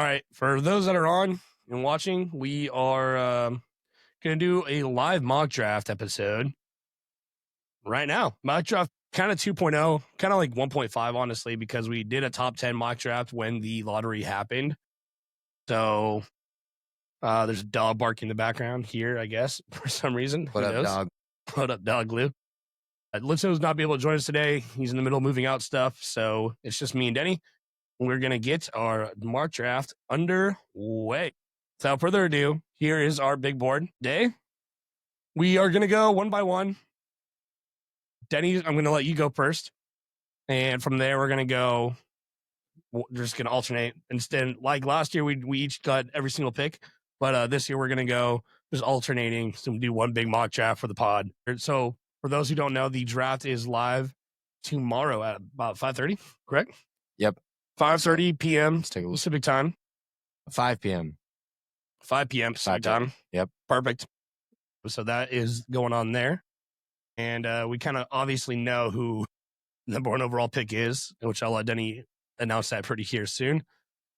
right. For those that are on and watching, we are going to do a live mock draft episode right now. Mock draft kind of 2.0, kind of like 1.5, honestly, because we did a top 10 mock draft when the lottery happened. So there's a dog barking in the background here, I guess, for some reason. What up, dog? What up, dog, Lou? Litzo's not be able to join us today. He's in the middle of moving out stuff. So it's just me and Denny. We're going to get our mock draft underway. Without further ado, here is our big board day. We are going to go one by one. Denny, I'm going to let you go first. And from there, we're going to go, we're just going to alternate. Instead, like last year, we each got every single pick. But this year, we're going to go just alternating. So we do one big mock draft for the pod. So for those who don't know, the draft is live tomorrow at about 5:30, correct? Yep. 5:30 p.m. Pacific time. 5 p.m. 5 p.m. Pacific time. Yep. Perfect. So that is going on there. And we kind of obviously know who the number one overall pick is, which I'll let Denny announce that pretty here soon.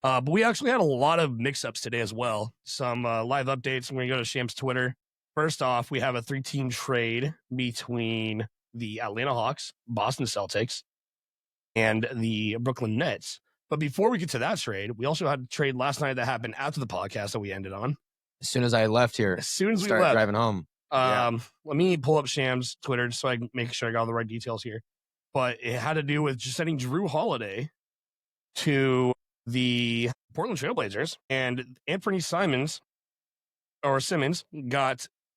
But we actually had a lot of mix-ups today as well. Some live updates. I'm going to go to Sham's Twitter. First off, we have a 3-team trade between the Atlanta Hawks, Boston Celtics, and the Brooklyn Nets. But before we get to that trade, we also had a trade last night that happened after the podcast that we ended on. As soon as I left here, As soon as we started left, driving home. Let me pull up Sham's Twitter so I can make sure I got all the right details here. But it had to do with just sending Drew Holiday to the Portland Trailblazers, and Anthony Simmons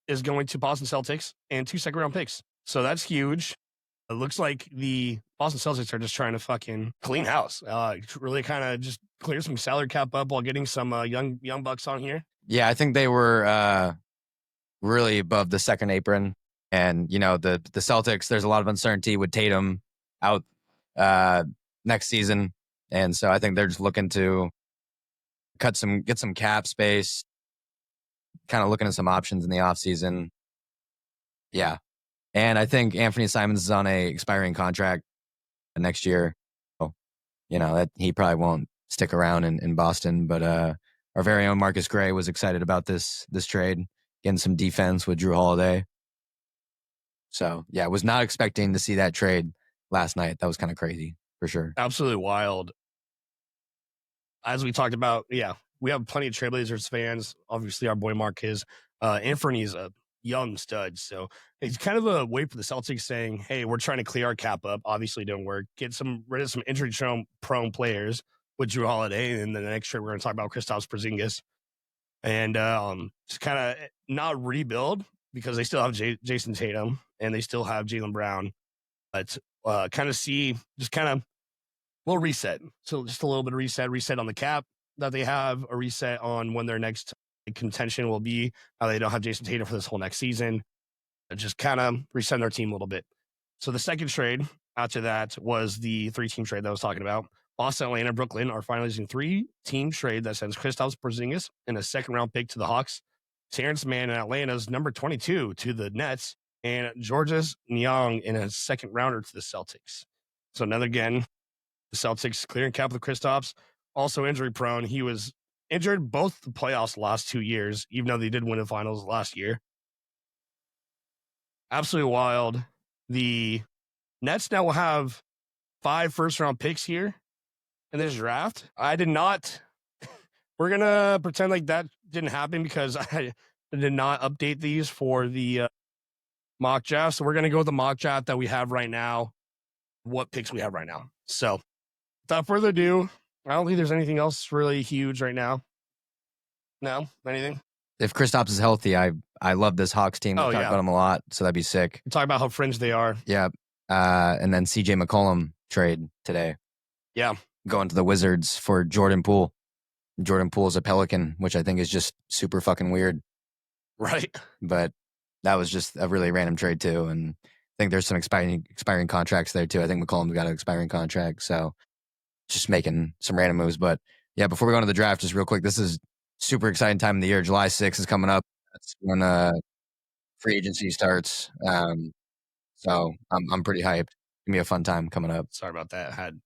is going to Boston Celtics and 2 second-round picks. So that's huge. It looks like the Boston Celtics are just trying to fucking clean house. Really kind of just clear some salary cap up while getting some young bucks on here. Yeah, I think they were really above the second apron. And, you know, the Celtics, there's a lot of uncertainty with Tatum out next season. And so I think they're just looking to get some cap space, kind of looking at some options in the offseason. Yeah. And I think Anthony Simons is on a expiring contract next year. So, you know, that he probably won't stick around in Boston. But our very own Marcus Gray was excited about this trade, getting some defense with Drew Holiday. So, yeah, I was not expecting to see that trade last night. That was kind of crazy, for sure. Absolutely wild. As we talked about, yeah, we have plenty of Trailblazers fans. Obviously, our boy Mark is. Anthony's a young stud. So it's kind of a way for the Celtics saying, hey, we're trying to clear our cap up. Obviously, didn't work. Get rid of some injury-prone players with Drew Holiday. And then the next trade, we're going to talk about Kristaps Porzingis. And just kind of not rebuild because they still have Jason Tatum and they still have Jaylen Brown. But kind of we'll reset. So just a little bit of reset on the cap that they have, a reset on when their next contention will be. How they don't have Jason Tatum for this whole next season. Just kind of reset their team a little bit. So the second trade after that was the 3-team trade that I was talking about. Boston, Atlanta, Brooklyn are finalizing 3-team trade that sends Kristaps Porzingis and a second-round pick to the Hawks, Terrence Mann in Atlanta's number 22 to the Nets, and Georges Niang in a second-rounder to the Celtics. So again, the Celtics clearing cap with Kristaps, also injury-prone. He was injured both the playoffs the last 2 years, even though they did win the finals last year. Absolutely wild. The Nets now will have 5 first-round picks here in this draft. I did not. We're going to pretend like that didn't happen because I did not update these for the mock draft. So we're going to go with the mock draft that we have right now, what picks we have right now. So without further ado, I don't think there's anything else really huge right now. No? Anything? If Kristaps is healthy, I love this Hawks team. We talk about them a lot, so that'd be sick. Talk about how fringe they are. Yeah. And then CJ McCollum trade today. Yeah. Going to the Wizards for Jordan Poole. Jordan Poole is a Pelican, which I think is just super fucking weird. Right. But that was just a really random trade too. And I think there's some expiring contracts there too. I think McCollum's got an expiring contract. So just making some random moves. But yeah, before we go into the draft, just real quick, this is super exciting time of the year. July 6th is coming up. That's when free agency starts. So I'm pretty hyped. Give me a fun time coming up. Sorry about that. I had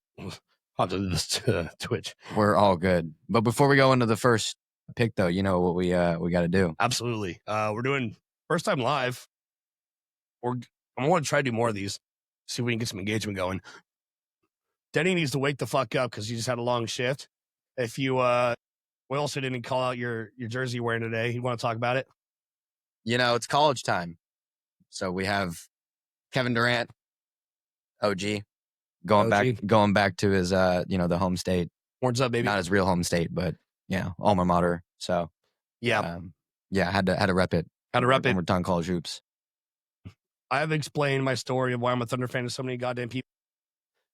I'll do this to Twitch. We're all good. But before we go into the first pick, though, you know what we got to do. Absolutely. We're doing first time live. I'm going to try to do more of these. See if we can get some engagement going. Denny needs to wake the fuck up because he just had a long shift. If you, we also didn't call out your jersey you're wearing today. You want to talk about it? You know, it's college time. So we have Kevin Durant, OG, going back to his, the home state. Horns up, baby. Not his real home state, but alma mater. So yeah, had to rep it. Had to rep it. We're done college hoops. I have explained my story of why I'm a Thunder fan to so many goddamn people.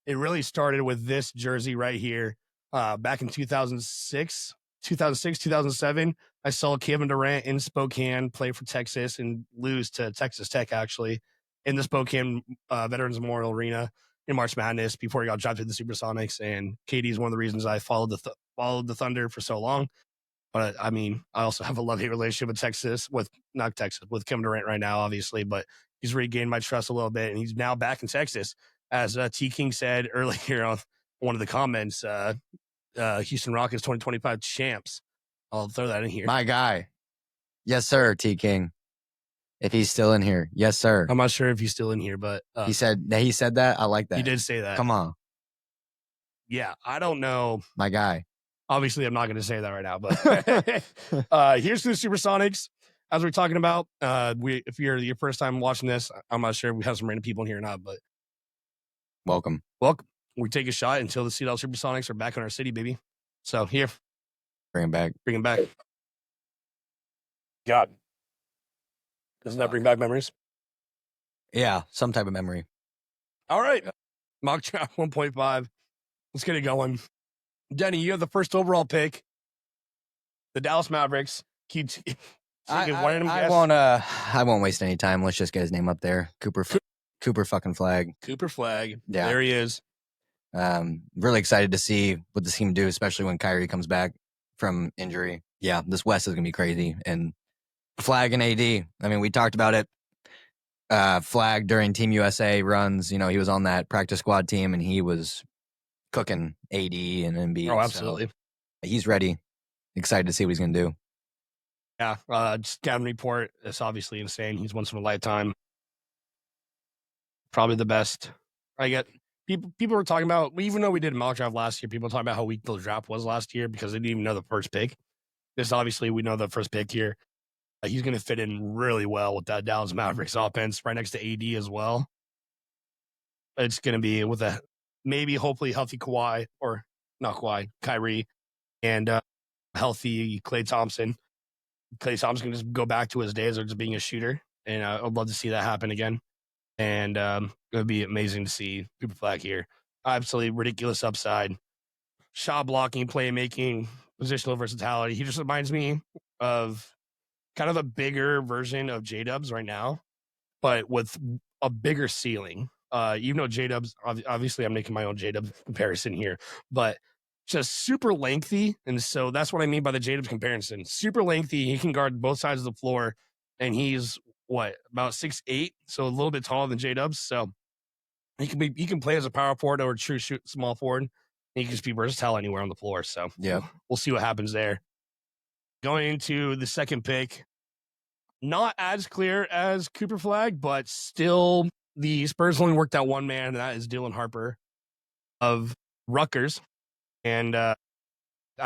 It really started with this jersey right here. Back in 2006, 2007, I saw Kevin Durant in Spokane play for Texas and lose to Texas Tech, actually, in the Spokane Veterans Memorial Arena in March Madness before he got drafted to the Supersonics. And KD is one of the reasons I followed the Thunder for so long. But I mean, I also have a love-hate relationship with with Kevin Durant right now, obviously, but he's regained my trust a little bit, and he's now back in Texas. As T. King said earlier on one of the comments, Houston Rockets 2025 champs. I'll throw that in here. My guy. Yes, sir, T. King. If he's still in here. Yes, sir. I'm not sure if he's still in here, but he said that. I like that. He did say that. Come on. Yeah, I don't know. My guy. Obviously, I'm not going to say that right now, but here's to the Supersonics. As we're talking about, if you're your first time watching this, I'm not sure if we have some random people in here or not, but welcome. We take a shot until the Seattle Supersonics are back in our city, baby. So here, bring him back. God, doesn't that bring back memories? Yeah, some type of memory. All right, mock draft 1.5. Let's get it going. Denny, you have the first overall pick. The Dallas Mavericks. I won't waste any time. Let's just get his name up there. Cooper fucking Flagg. Cooper Flagg. Yeah. There he is. Really excited to see what this team do, especially when Kyrie comes back from injury. Yeah, this West is going to be crazy. And Flagg and AD, I mean, we talked about it. Flagg during Team USA runs, he was on that practice squad team, and he was cooking AD and Embiid. Oh, absolutely. So he's ready. Excited to see what he's going to do. Yeah, scouting report is obviously insane. He's once in a lifetime. Probably the best. I get people were talking about, even though we did a mock draft last year, people were talking about how weak the draft was last year because they didn't even know the first pick. This obviously we know the first pick here. He's going to fit in really well with that Dallas Mavericks offense right next to AD as well. It's going to be with a maybe hopefully healthy Kyrie, and healthy Klay Thompson. Klay Thompson can just go back to his days of just being a shooter, and I'd love to see that happen again. And it would be amazing to see Cooper Flagg here. Absolutely ridiculous upside. Shot blocking, playmaking, positional versatility. He just reminds me of kind of a bigger version of J-Dubs right now, but with a bigger ceiling. Even though J-Dubs, obviously I'm making my own J-Dubs comparison here, but just super lengthy. And so that's what I mean by the J-Dubs comparison. Super lengthy. He can guard both sides of the floor, and he's about 6'8", so a little bit taller than J-Dubs. So he can play as a power forward or a true small forward. He can just be versatile anywhere on the floor. So yeah, we'll see what happens there. Going into the second pick, not as clear as Cooper Flagg, but still the Spurs only worked out one man, and that is Dylan Harper of Rutgers. And I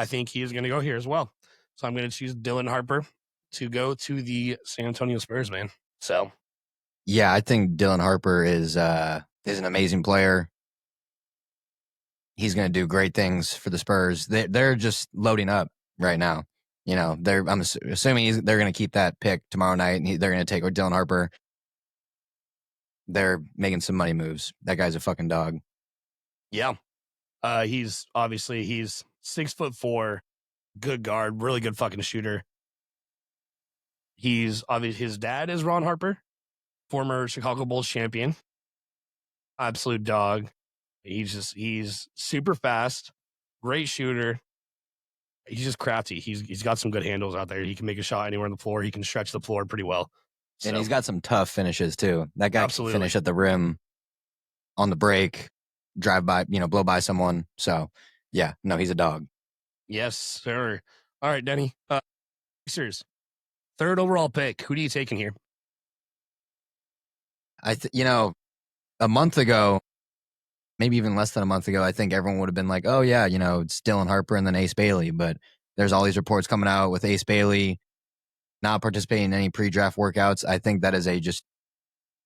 think he is going to go here as well. So I'm going to choose Dylan Harper to go to the San Antonio Spurs, man. So, yeah, I think Dylan Harper is an amazing player. He's going to do great things for the Spurs. They're just loading up right now. I'm assuming they're going to keep that pick tomorrow night, and they're going to take Dylan Harper. They're making some money moves. That guy's a fucking dog. Yeah. He's 6'4", good guard, really good fucking shooter. He's obviously, his dad is Ron Harper, former Chicago Bulls champion. Absolute dog. He's super fast, great shooter. He's just crafty. He's got some good handles out there. He can make a shot anywhere on the floor. He can stretch the floor pretty well. So, and he's got some tough finishes too. That guy absolutely can finish at the rim, on the break. drive by, blow by someone. So yeah, no, he's a dog. Yes, sir. All right, Denny. Sixers, third overall pick. Who do you take in here? A month ago, maybe even less than a month ago, I think everyone would have been like, oh yeah, it's Dylan Harper and then Ace Bailey. But there's all these reports coming out with Ace Bailey not participating in any pre-draft workouts. I think that is a just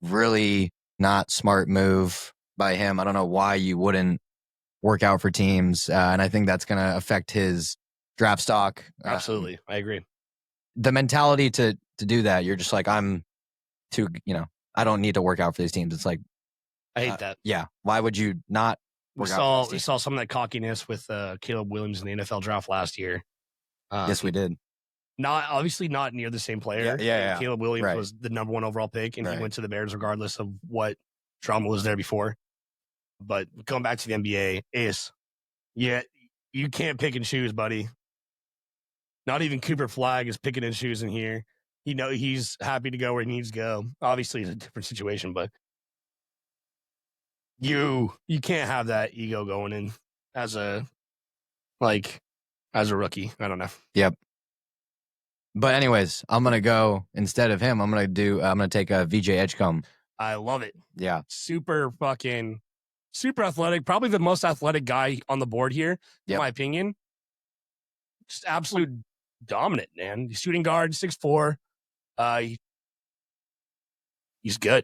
really not smart move by him. I don't know why you wouldn't work out for teams. And I think that's going to affect his draft stock. Absolutely. I agree. The mentality to do that, you're just like, I'm too, I don't need to work out for these teams. It's like, I hate that. Yeah. Why would you not work out? We saw some of that cockiness with Caleb Williams in the NFL draft last year. Yes, we did. Obviously not near the same player. Yeah. Caleb Williams was the number 1 overall pick, and he went to the Bears regardless of what drama was there before. But going back to the NBA, you can't pick and choose, buddy. Not even Cooper Flagg is picking and choosing here. He's happy to go where he needs to go. Obviously, it's a different situation, but you can't have that ego going in as a rookie. I don't know. Yep. But anyways, I'm gonna go instead of him. I'm gonna take a VJ Edgecombe. I love it. Yeah, super athletic. Probably the most athletic guy on the board here, in my opinion. Just absolute dominant, man. He's shooting guard, 6'4". He's good.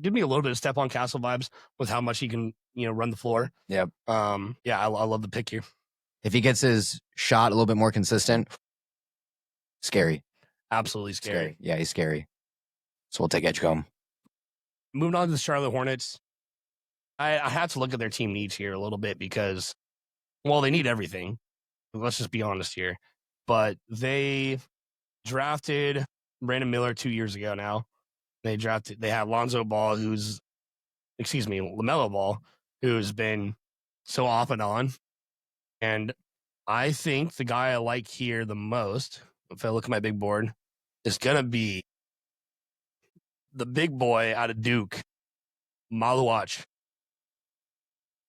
Give me a little bit of Stephon Castle vibes with how much he can, run the floor. Yep. I love the pick here. If he gets his shot a little bit more consistent, scary. Absolutely scary. Yeah, he's scary. So we'll take Edgecombe. Moving on to the Charlotte Hornets. I had to look at their team needs here a little bit because, they need everything. Let's just be honest here. But they drafted Brandon Miller 2 years ago now. They had LaMelo Ball, who's been so off and on. And I think the guy I like here the most, if I look at my big board, is going to be the big boy out of Duke, Maluach.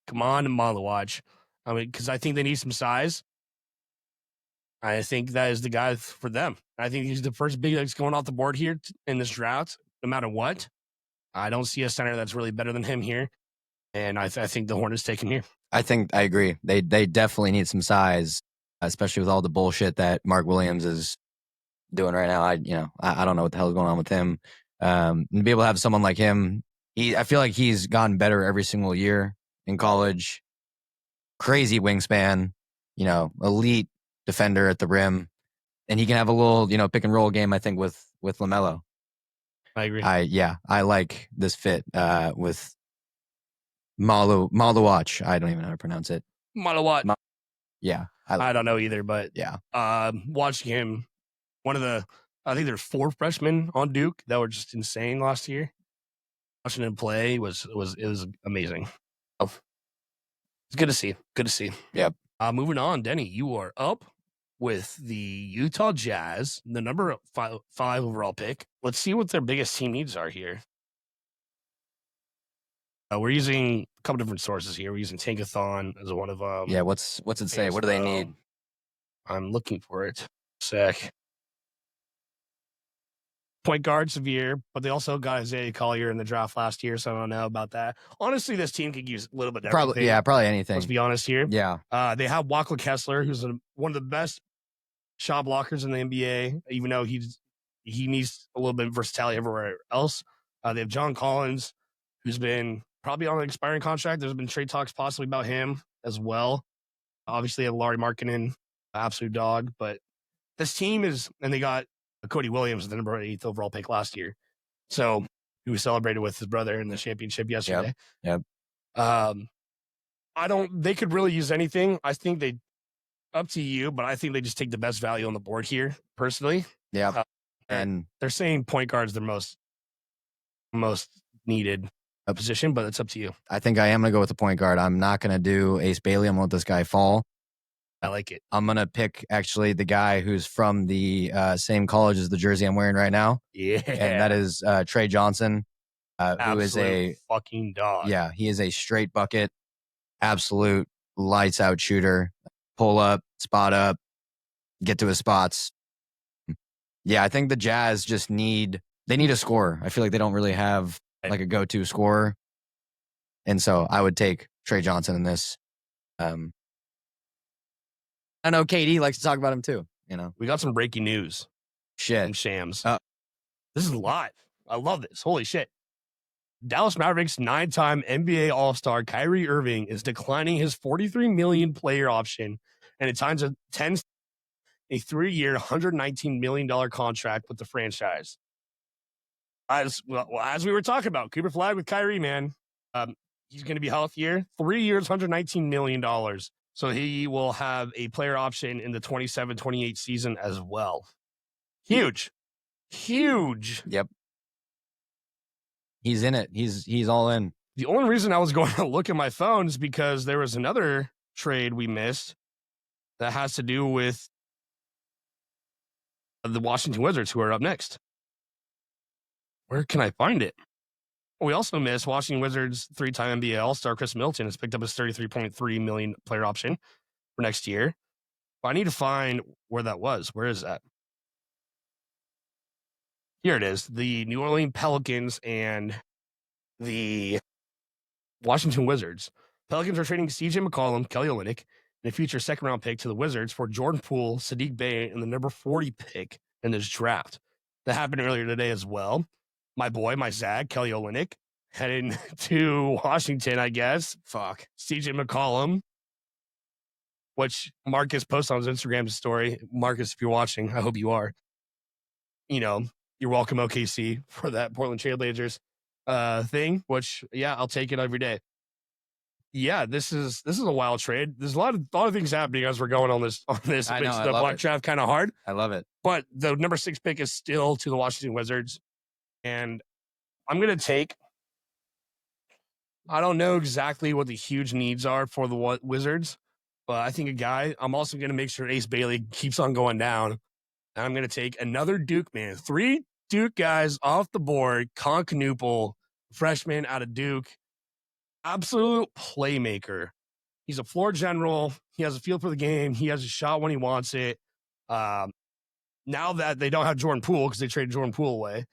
Come on, Maluach. I mean, because I think they need some size. I think that is the guy for them. I think he's the first big that's going off the board here in this draft, no matter what. I don't see a center that's really better than him here. And I think the Hornets take him here. I agree. They definitely need some size, especially with all the bullshit that Mark Williams is doing right now. I don't know what the hell is going on with him. And to be able to have someone like him, I feel like he's gotten better every single year in college. Crazy wingspan, elite defender at the rim, and he can have a little, pick and roll game. I think with LaMelo. I agree. I like this fit with Maluach. I don't even know how to pronounce it. Maluach. Yeah, I don't know either, but yeah. Watching him, I think there's 4 freshmen on Duke that were just insane last year. Watching him play was amazing. It's good to see. Good to see. Yep. Moving on, Denny, you are up with the Utah Jazz, the number 5 overall pick. Let's see what their biggest team needs are here. We're using a couple different sources here. We're using Tankathon as one of them. Yeah, what's it say? What do they need? I'm looking for it. Sec. Point guard, severe, but they also got Isaiah Collier in the draft last year, so I don't know about that. Honestly, this team could use a little bit of everything. Probably anything. Let's be honest here. Yeah. They have Walker Kessler, who's one of the best shot blockers in the NBA, even though he needs a little bit of versatility everywhere else. They have John Collins, who's been probably on an expiring contract. There's been trade talks possibly about him as well. Obviously, they have Lauri Markkanen, absolute dog, but this team and they got Cody Williams, the number 8th overall pick last year. So he was celebrated with his brother in the championship yesterday. Yep. They could really use anything. I think up to you, but I think they just take the best value on the board here, personally. Yeah. And they're saying point guard's their most needed position, but it's up to you. I think I am going to go with the point guard. I'm not going to do Ace Bailey. I'm going to let this guy fall. I like it. I'm going to pick actually the guy who's from the same college as the jersey I'm wearing right now. Yeah. And that is Trey Johnson. who is a fucking dog. Yeah, he is a straight bucket, absolute lights out shooter. Pull up, spot up, get to his spots. Yeah, I think the Jazz just need a scorer. I feel like they don't really have like a go-to scorer. And so I would take Trey Johnson in this. I know KD likes to talk about him too. We got some breaking news. Shit. From Shams. This is live. I love this. Holy shit. Dallas Mavericks 9-time NBA All-Star Kyrie Irving is declining his $43 million player option, and it signs a 3-year, $119 million contract with the franchise. As we were talking about, Cooper Flagg with Kyrie, man. He's going to be healthier. 3 years, $119 million. So he will have a player option in the 27-28 season as well. Huge. Yep. He's in it. He's all in. The only reason I was going to look at my phone is because there was another trade we missed that has to do with the Washington Wizards, who are up next. Where can I find it? We also missed Washington Wizards 3-time NBA All-Star Chris Middleton has picked up his $33.3 million player option for next year. But I need to find where that was. Where is that? Here it is. The New Orleans Pelicans and the Washington Wizards. Pelicans are trading CJ McCollum, Kelly Olynyk, and a future second-round pick to the Wizards for Jordan Poole, Sadiq Bey, and the number 40 pick in this draft. That happened earlier today as well. My boy, my Zag, Kelly Olynyk, heading to Washington, I guess. Fuck. CJ McCollum, which Marcus posted on his Instagram story. Marcus, if you're watching, I hope you are. You're welcome, OKC, for that Portland Trailblazers thing, which, yeah, I'll take it every day. Yeah, this is a wild trade. There's a lot of things happening as we're going on this. I know, the block draft kind of hard. I love it. But the number 6 pick is still to the Washington Wizards. And I'm going to take, I don't know exactly what the huge needs are for the Wizards, but I think I'm also going to make sure Ace Bailey keeps on going down. And I'm going to take another Duke man. 3 Duke guys off the board. Con Knuppel, freshman out of Duke. Absolute playmaker. He's a floor general. He has a feel for the game. He has a shot when he wants it. Now that they don't have Jordan Poole because they traded Jordan Poole away,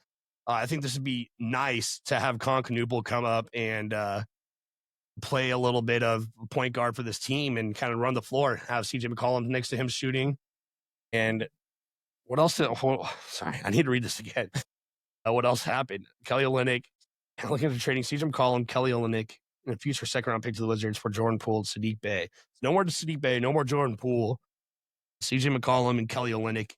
I think this would be nice to have Con Knuppel come up and play a little bit of point guard for this team and kind of run the floor. Have CJ McCollum next to him shooting. And what else? Sorry, I need to read this again. What else happened? Kelly Olynyk, looking at trading CJ McCollum, Kelly Olynyk, and a future second-round pick to the Wizards for Jordan Poole and Sadiq Bey. No more to Sadiq Bey, no more Jordan Poole. CJ McCollum and Kelly Olynyk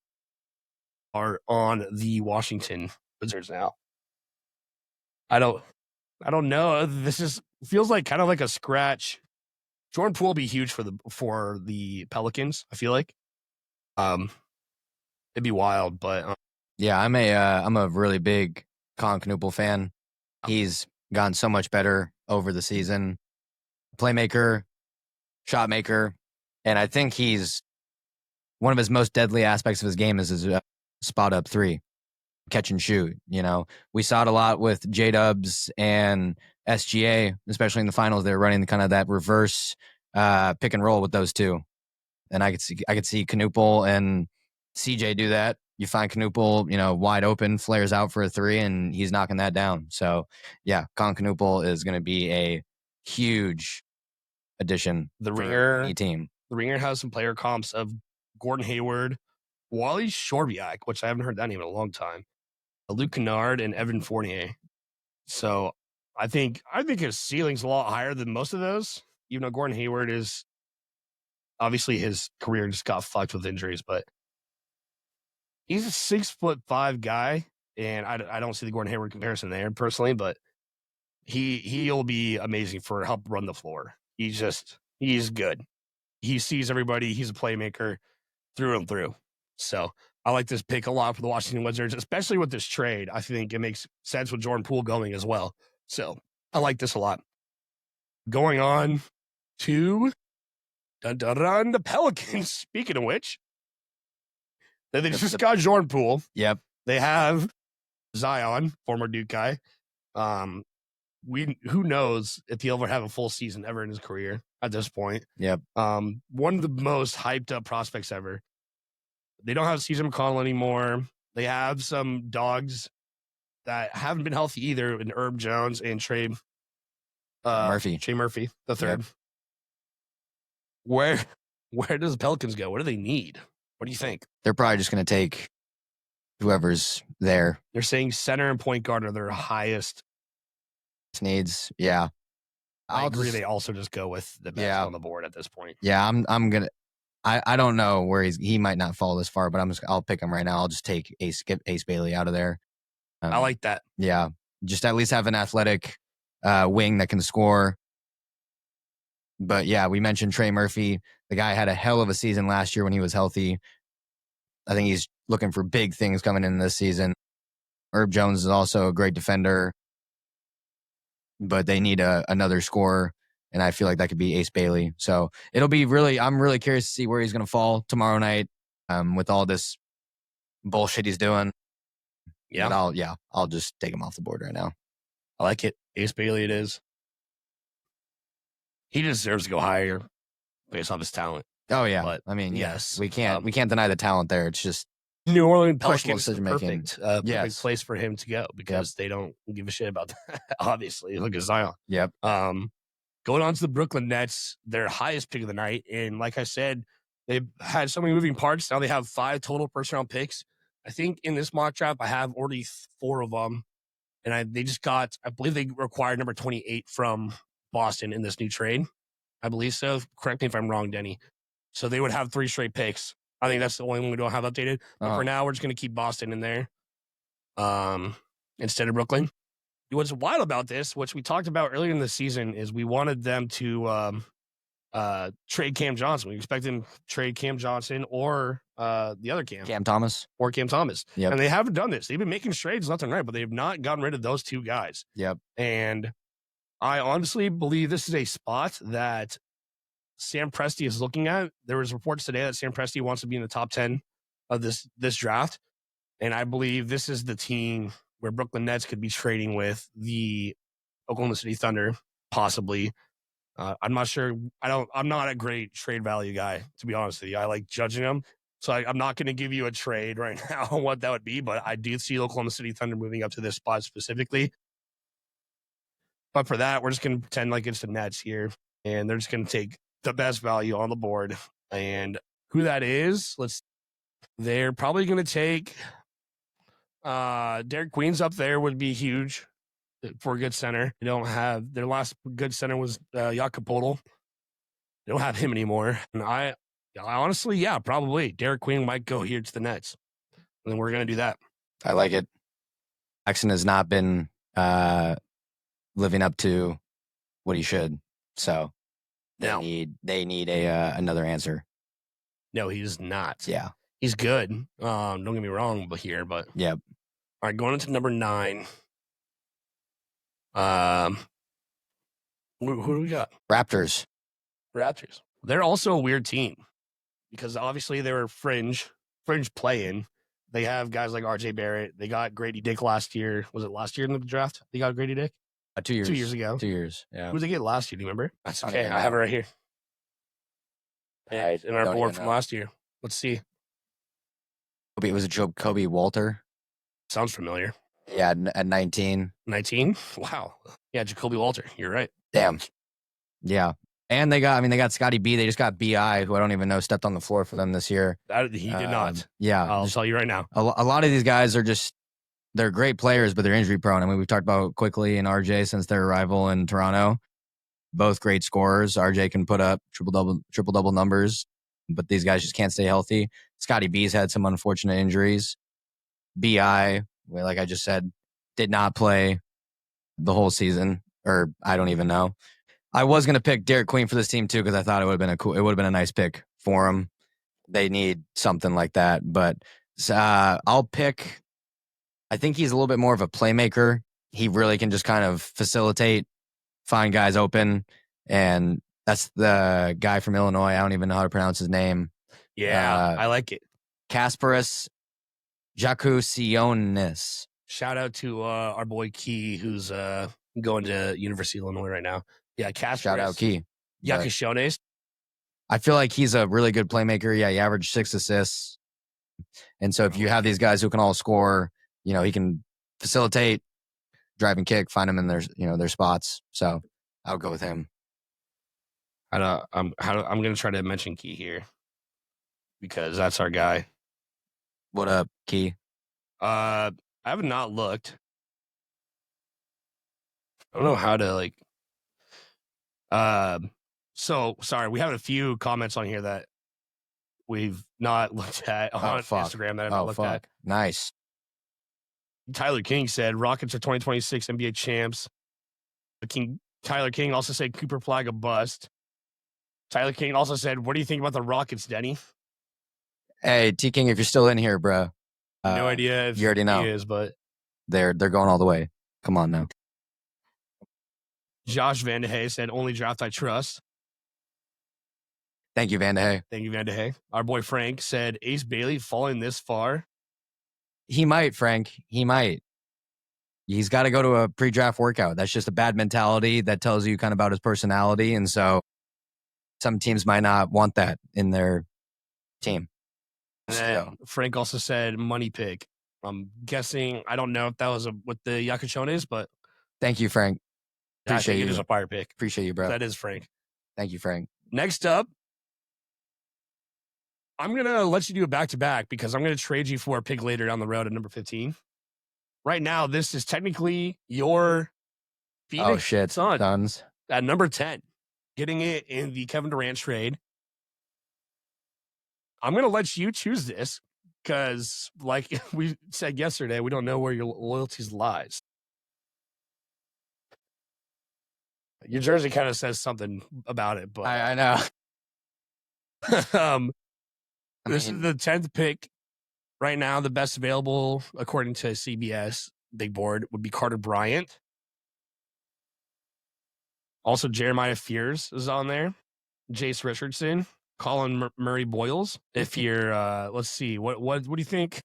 are on the Washington Wizards now. I don't know. This feels like kind of like a scratch. Jordan Poole will be huge for the Pelicans, I feel like. It'd be wild, but yeah, I'm a really big Con Knuppel fan. He's gotten so much better over the season. Playmaker, shot maker, and I think he's one of his most deadly aspects of his game is his spot up 3, catch and shoot. We saw it a lot with J-Dubs and SGA, especially in the finals. They were running kind of that reverse pick and roll with those two, and I could see Knuppel and CJ do that. You find Knuppel, wide open, flares out for a 3, and he's knocking that down. So, yeah, Con Knuppel is going to be a huge addition for any team. The Ringer has some player comps of Gordon Hayward, Wally Shorbiak, which I haven't heard that name in a long time, Luke Kennard, and Evan Fournier. So I think his ceiling's a lot higher than most of those, even though Gordon Hayward is obviously his career just got fucked with injuries, but he's a 6'5" guy, and I don't see the Gordon Hayward comparison there personally, but he'll be amazing for help run the floor. He's good. He sees everybody. He's a playmaker through and through. So I like this pick a lot for the Washington Wizards, especially with this trade. I think it makes sense with Jordan Poole going as well. So I like this a lot. Going on to the Pelicans. Speaking of which, they just got Jordan Poole. Yep. They have Zion, former Duke guy. Who knows if he'll ever have a full season ever in his career at this point. Yep. One of the most hyped up prospects ever. They don't have CJ McConnell anymore. They have some dogs that haven't been healthy either in Herb Jones and Trey Murphy the third. Yep. Where does the Pelicans go? What do they need? What do you think? They're probably just going to take whoever's there. They're saying center and point guard are their highest needs. Yeah. I agree. They also just go with the best on the board at this point. Yeah, I'm going to. I don't know where he might not fall this far, but I'll pick him right now. I'll just take Ace Bailey out of there. I like that. Yeah. Just at least have an athletic wing that can score. But yeah, we mentioned Trey Murphy. The guy had a hell of a season last year when he was healthy. I think he's looking for big things coming in this season. Herb Jones is also a great defender, but they need another scorer, and I feel like that could be Ace Bailey. So it'll be I'm really curious to see where he's going to fall tomorrow night with all this bullshit he's doing. Yeah. I'll just take him off the board right now. I like it. Ace Bailey it is. He deserves to go higher based off his talent. Oh yeah. But, I mean, yes. We can't deny the talent there. It's just New Orleans Pelicans is the perfect place for him to go because they don't give a shit about that. Obviously, look at Zion. Yep. Going on to the Brooklyn Nets, their highest pick of the night, and like I said, they've had so many moving parts. Now they have 5 total first-round picks. I think in this mock draft, I have already 4 of them, and I believe they required number 28 from Boston in this new trade. I believe so. Correct me if I'm wrong, Denny. So they would have 3 straight picks. I think that's the only one we don't have updated. But for now, we're just going to keep Boston in there instead of Brooklyn. What's wild about this, which we talked about earlier in the season, is we wanted them to trade Cam Johnson. We expected them to trade Cam Johnson or the other Cam Thomas. Or Cam Thomas. Yep. And they haven't done this. They've been making trades left and right, but they've not gotten rid of those 2 guys. Yep. And I honestly believe this is a spot that Sam Presti is looking at. There was reports today that Sam Presti wants to be in the top 10 of this draft. And I believe this is the team where Brooklyn Nets could be trading with the Oklahoma City Thunder, possibly. I'm not sure. I'm not a great trade value guy, to be honest with you. I like judging them. So I'm not going to give you a trade right now on what that would be, but I do see Oklahoma City Thunder moving up to this spot specifically. But for that, we're just going to pretend like it's the Nets here, and they're just going to take the best value on the board. And who that is, they're probably going to take Derek Queen's up there would be huge for a good center. They don't have their last good center was Jakob Poeltl. They don't have him anymore. And I honestly, probably Derek Queen might go here to the Nets. And then we're going to do that. I like it. Jackson has not been living up to what he should. So they need another answer. No, he's not. Yeah. He's good. Don't get me wrong, but yep. All right, going into number 9. Who do we got? Raptors. They're also a weird team because obviously they were fringe play-in. They have guys like RJ Barrett. They got Grady Dick last year. Was it last year in the draft? They got Grady Dick? 2 years. 2 years ago. 2 years. Yeah. Who did they get last year? Do you remember? That's okay. I I have it right here. Yeah, in our board from last year. Let's see. It was a Jacoby Walter. Sounds familiar. Yeah, at 19. 19? Wow. Yeah, Jacoby Walter. You're right. Damn. Yeah. And they got Scotty B. They just got B.I., who I don't even know stepped on the floor for them this year. He did not. Yeah. I'll tell you right now. A lot of these guys are they're great players, but they're injury prone. I mean, we've talked about Quickly and RJ since their arrival in Toronto. Both great scorers. RJ can put up triple-double numbers, but these guys just can't stay healthy. Scotty B's had some unfortunate injuries. B.I., like I just said, did not play the whole season, or I don't even know. I was going to pick Derek Queen for this team too because I thought it would have been a nice pick for him. They need something like that, but I'll pick. I think he's a little bit more of a playmaker. He really can just kind of facilitate, find guys open, and that's the guy from Illinois. I don't even know how to pronounce his name. Yeah, I like it. Kasparas Jakusionis. Shout out to our boy Key, who's going to University of Illinois right now. Yeah, Shout out Key. Yakashones. I feel like he's a really good playmaker. Yeah, he averaged 6 assists. And so if you have these guys who can all score, he can facilitate, drive and kick, find them in their spots. So I'll go with him. I'm going to try to mention Key here because that's our guy. What up, Key? I have not looked. I don't know how to so sorry, we have a few comments on here that we've not looked at on Instagram that I've not looked at. Nice. Tyler King said Rockets are 2026 NBA champs. Tyler King also said Cooper Flagg a bust. Tyler King also said, what do you think about the Rockets, Denny? Hey, T King, if you're still in here, bro. No idea if you already know. He is, but they're going all the way. Come on now. Josh Van de Hey said, only draft I trust. Thank you, Van de Hey. Thank you, Van de Hey. Our boy Frank said, Ace Bailey falling this far. He might, Frank. He might. He's got to go to a pre-draft workout. That's just a bad mentality that tells you kind of about his personality. And so some teams might not want that in their team. So. Frank also said money pick. I'm guessing, I don't know if that was with the Yakuchones, but. Thank you, Frank. Appreciate you. It is a fire pick. Appreciate you, bro. That is Frank. Thank you, Frank. Next up, I'm going to let you do a back-to-back because I'm going to trade you for a pick later down the road at number 15. Right now, this is technically your Phoenix Suns at number 10, getting it in the Kevin Durant trade. I'm going to let you choose this because, like we said yesterday, we don't know where your loyalties lies. Your jersey kind of says something about it, but I know. This is the 10th pick right now. The best available, according to CBS Big Board, would be Carter Bryant. Also, Jeremiah Fears is on there. Jace Richardson, Colin Murray Boyles. If you're, let's see, what do you think?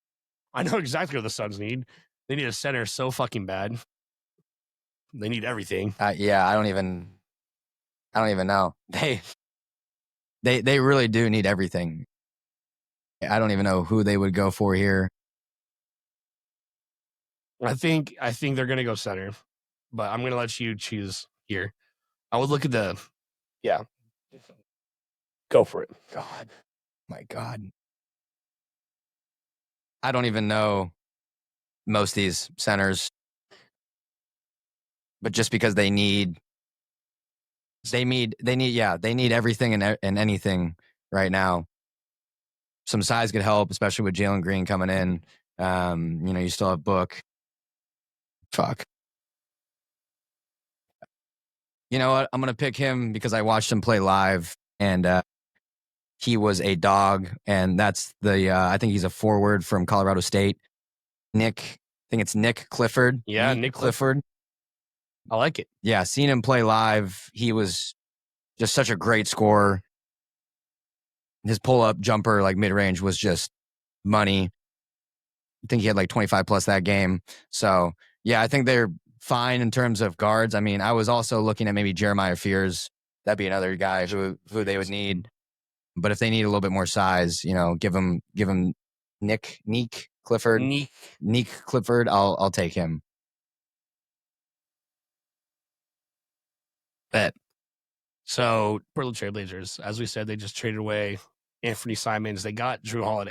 I know exactly what the Suns need. They need a center so fucking bad. They need everything. Yeah, I don't even know. They really do need everything. I don't even know who they would go for here. I think they're going to go center, but I'm going to let you choose here. I would look at go for it. God, my God. I don't even know most of these centers, but just because they need everything and anything right now. Some size could help, especially with Jalen Green coming in. You still have Book. Fuck. You know what? I'm going to pick him because I watched him play live, and he was a dog. And that's I think he's a forward from Colorado State. I think it's Nick Clifford. Yeah, Nick Clifford. I like it. Yeah, seeing him play live, he was just such a great scorer. His pull-up jumper, like mid-range, was just money. I think he had like 25 plus that game. So, yeah, I think they're fine in terms of guards. I mean, I was also looking at maybe Jeremiah Fears. That'd be another guy who they would need. But if they need a little bit more size, give him Nick Clifford. Nick Clifford, I'll take him. Bet. So, Portland Trailblazers, as we said, they just traded away Anthony Simons. They got Drew Holiday.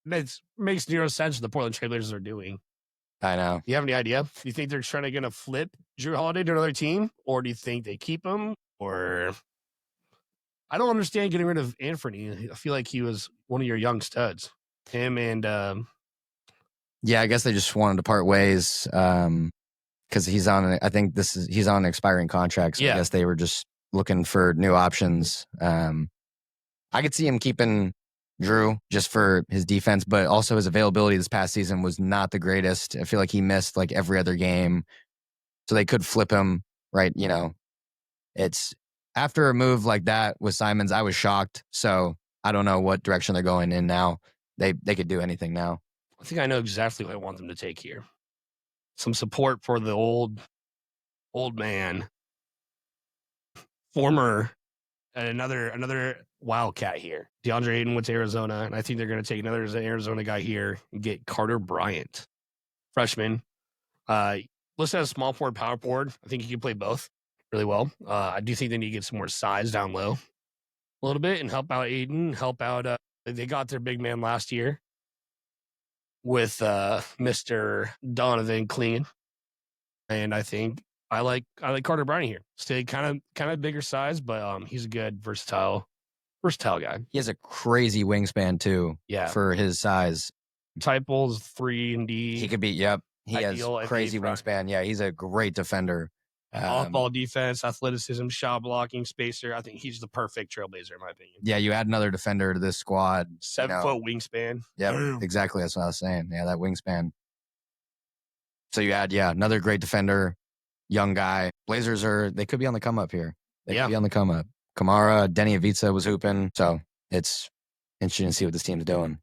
That makes zero sense what the Portland Trailblazers are doing. I know. Do you have any idea? Do you think they're trying to flip Drew Holiday to another team? Or do you think they keep him? Or I don't understand getting rid of Anthony. I feel like he was one of your young studs. Him and yeah, I guess they just wanted to part ways. Because he's on an expiring contract. So yeah. I guess they were just looking for new options. I could see him keeping Drew just for his defense, but also his availability this past season was not the greatest. I feel like he missed like every other game. So they could flip him, right? It's after a move like that with Simons, I was shocked. So I don't know what direction they're going in now. They could do anything now. I think I know exactly what I want them to take here. some support for the old man, former, and another Wildcat here. DeAndre Ayton went to Arizona, and I think they're going to take another Arizona guy here and get Carter Bryant, freshman. Listed as small forward, power forward. I think he can play both really well. I do think they need to get some more size down low a little bit and help out Ayton, help out. They got their big man last year with Mr. Donovan Clean, and I think I like Carter Bryant here. Stay kind of bigger size, but he's a good versatile guy. He has a crazy wingspan too. Yeah, for his size. Typals 3 and D. He could be. Yep, he Ideal has crazy wingspan. Yeah, he's a great defender. Off-ball defense, athleticism, shot blocking, spacer. I think he's the perfect trailblazer, in my opinion. Yeah, you add another defender to this squad. 7-foot wingspan. Yeah, exactly. That's what I was saying. Yeah, that wingspan. So you add, another great defender, young guy. Blazers they could be on the come up here. They could be on the come up. Kamara, Denny Avitsa was hooping. So it's interesting to see what this team's doing.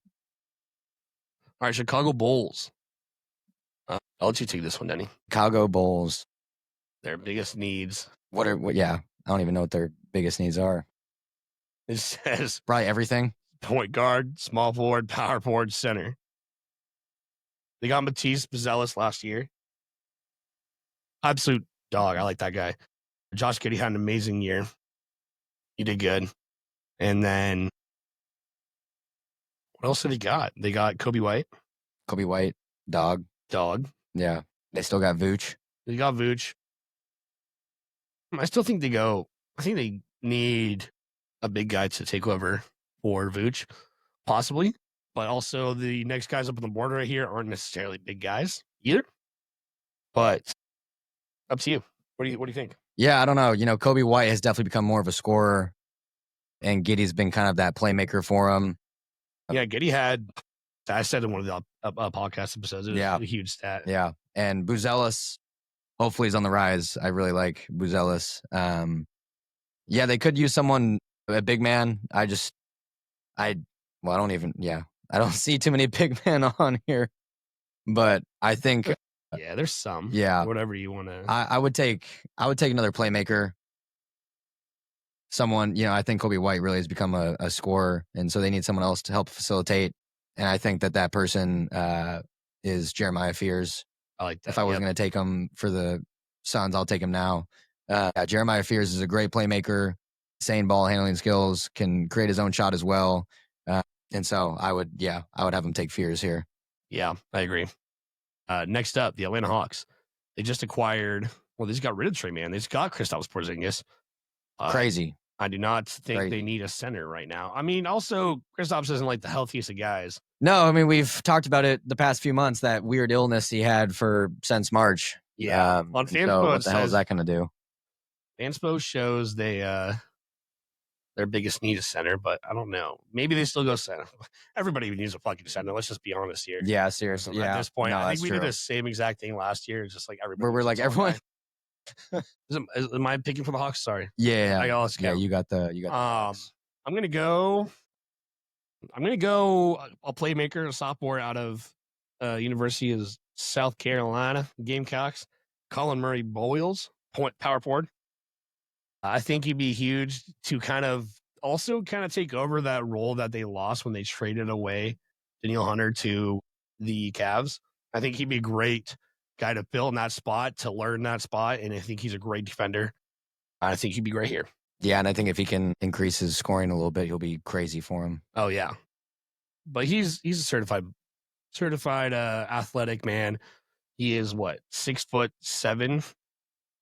All right, Chicago Bulls. I'll let you take this one, Denny. Chicago Bulls. Their biggest needs. I don't even know what their biggest needs are. It says probably everything. Point guard, small forward, power forward, center. They got Matisse Buzelis last year. Absolute dog. I like that guy. Josh Giddey had an amazing year. He did good. And then what else did he got? They got Kobe White. Kobe White, dog. Yeah. They still got Vooch. They got Vooch. I still think I think they need a big guy to take over for Vooch, possibly. But also the next guys up on the board right here aren't necessarily big guys either. But up to you. What do you think? Yeah, I don't know. Kobe White has definitely become more of a scorer, and Giddey's been kind of that playmaker for him. Yeah, Giddey had, I said in one of the podcast episodes, it was a huge stat. Yeah, and Buzelis, hopefully he's on the rise. I really like Buzelis. They could use someone, a big man. I don't see too many big men on here, but I think there's some. Yeah, whatever you want to. I would take another playmaker. Someone, I think Kobe White really has become a scorer, and so they need someone else to help facilitate. And I think that person is Jeremiah Fears. I like that. If I was going to take him for the Suns, I'll take him now. Jeremiah Fears is a great playmaker, insane ball handling skills, can create his own shot as well. And so I would have him take Fears here. Yeah, I agree. Next up, the Atlanta Hawks. They just acquired, they just got rid of Trey Mann. They just got Kristaps Porzingis. Crazy. I do not think they need a center right now. I mean, also, Kristaps isn't like the healthiest of guys. No, I mean, we've talked about it the past few months, that weird illness he had since March. Yeah. On Fanspo, what the hell is that going to do? Fanspo shows their biggest need is center, but I don't know. Maybe they still go center. Everybody needs a fucking center. Let's just be honest here. Yeah, seriously. At this point, I think we did the same exact thing last year. It's just like everybody. We're like everyone. Am I picking for the Hawks? Sorry. Yeah. Let's go. Yeah, you got the I'm gonna go a playmaker, a sophomore out of University of South Carolina Gamecocks, Colin Murray Boyles, power forward. I think he'd be huge to kind of take over that role that they lost when they traded away Daniel Hunter to the Cavs. I think he'd be a great guy to fill in that spot, to learn that spot, and I think he's a great defender. I think he'd be great here. Yeah, and I think if he can increase his scoring a little bit, he'll be crazy for him. Oh yeah, but he's a certified athletic man. He is 6'7",